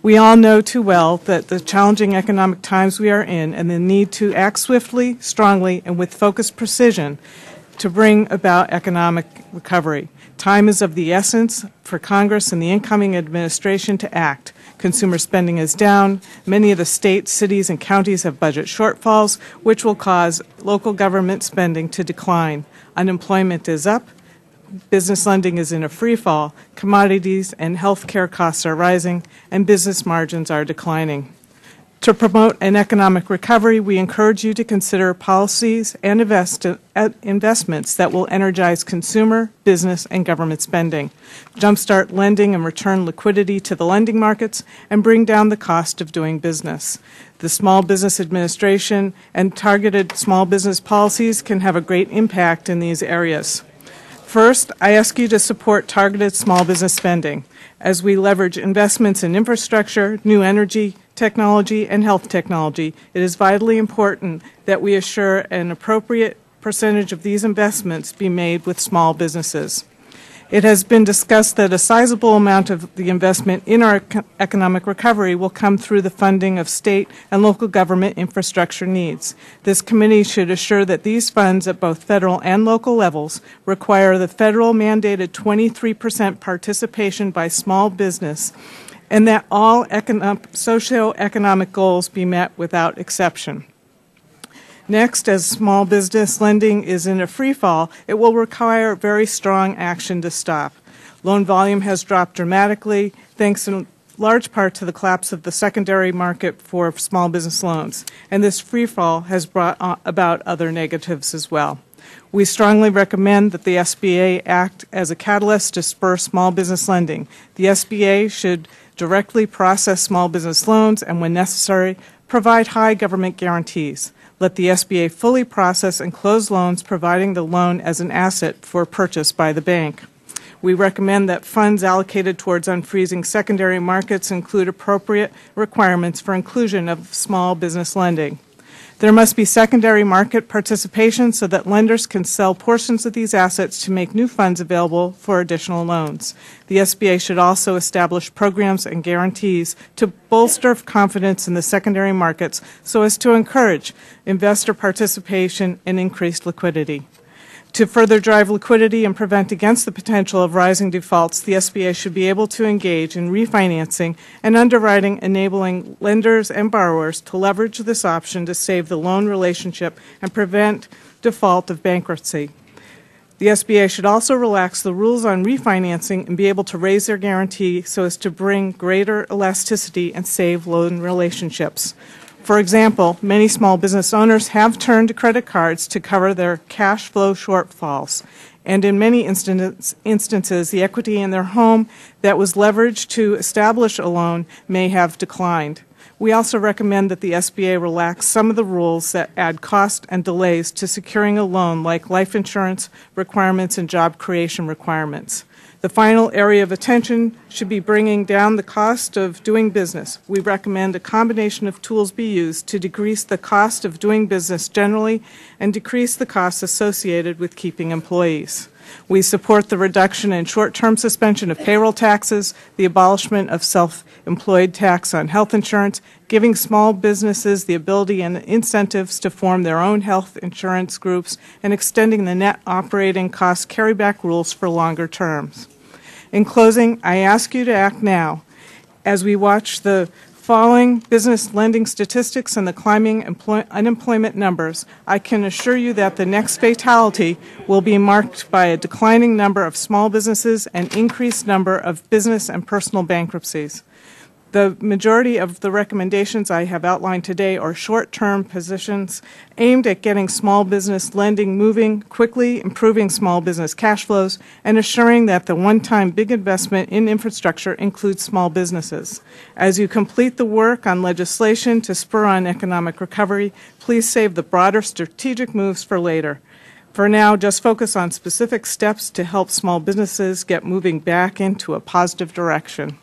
We all know too well that the challenging economic times we are in and the need to act swiftly, strongly, and with focused precision to bring about economic recovery. Time is of the essence for Congress and the incoming administration to act. Consumer spending is down. Many of the states, cities, and counties have budget shortfalls, which will cause local government spending to decline. Unemployment is up. Business lending is in a free fall. Commodities and health care costs are rising, and business margins are declining. To promote an economic recovery, we encourage you to consider policies and investments that will energize consumer, business, and government spending, jumpstart lending and return liquidity to the lending markets, and bring down the cost of doing business. The Small Business Administration and targeted small business policies can have a great impact in these areas. First, I ask you to support targeted small business spending as we leverage investments in infrastructure, new energy, technology, and health technology. It is vitally important that we assure an appropriate percentage of these investments be made with small businesses. It has been discussed that a sizable amount of the investment in our economic recovery will come through the funding of state and local government infrastructure needs. This committee should assure that these funds at both federal and local levels require the federal mandated 23% participation by small business and that all socioeconomic goals be met without exception. Next, as small business lending is in a free fall, it will require very strong action to stop. Loan volume has dropped dramatically, thanks in large part to the collapse of the secondary market for small business loans, and this free fall has brought about other negatives as well. We strongly recommend that the SBA act as a catalyst to spur small business lending. The SBA should directly process small business loans and, when necessary, provide high government guarantees. Let the SBA fully process and close loans, providing the loan as an asset for purchase by the bank. We recommend that funds allocated towards unfreezing secondary markets include appropriate requirements for inclusion of small business lending. There must be secondary market participation so that lenders can sell portions of these assets to make new funds available for additional loans. The SBA should also establish programs and guarantees to bolster confidence in the secondary markets so as to encourage investor participation and increased liquidity. To further drive liquidity and prevent against the potential of rising defaults, the SBA should be able to engage in refinancing and underwriting, enabling lenders and borrowers to leverage this option to save the loan relationship and prevent default of bankruptcy. The SBA should also relax the rules on refinancing and be able to raise their guarantee so as to bring greater elasticity and save loan relationships. For example, many small business owners have turned to credit cards to cover their cash flow shortfalls, and in many instances, the equity in their home that was leveraged to establish a loan may have declined. We also recommend that the SBA relax some of the rules that add cost and delays to securing a loan, like life insurance requirements and job creation requirements. The final area of attention should be bringing down the cost of doing business. We recommend a combination of tools be used to decrease the cost of doing business generally and decrease the costs associated with keeping employees. We support the reduction and short-term suspension of payroll taxes, the abolishment of self-employed tax on health insurance, giving small businesses the ability and incentives to form their own health insurance groups, and extending the net operating cost carryback rules for longer terms. In closing, I ask you to act now. As we watch the falling business lending statistics and the climbing unemployment numbers, I can assure you that the next fatality will be marked by a declining number of small businesses and increased number of business and personal bankruptcies. The majority of the recommendations I have outlined today are short-term positions aimed at getting small business lending moving quickly, improving small business cash flows, and assuring that the one-time big investment in infrastructure includes small businesses. As you complete the work on legislation to spur on economic recovery, please save the broader strategic moves for later. For now, just focus on specific steps to help small businesses get moving back into a positive direction.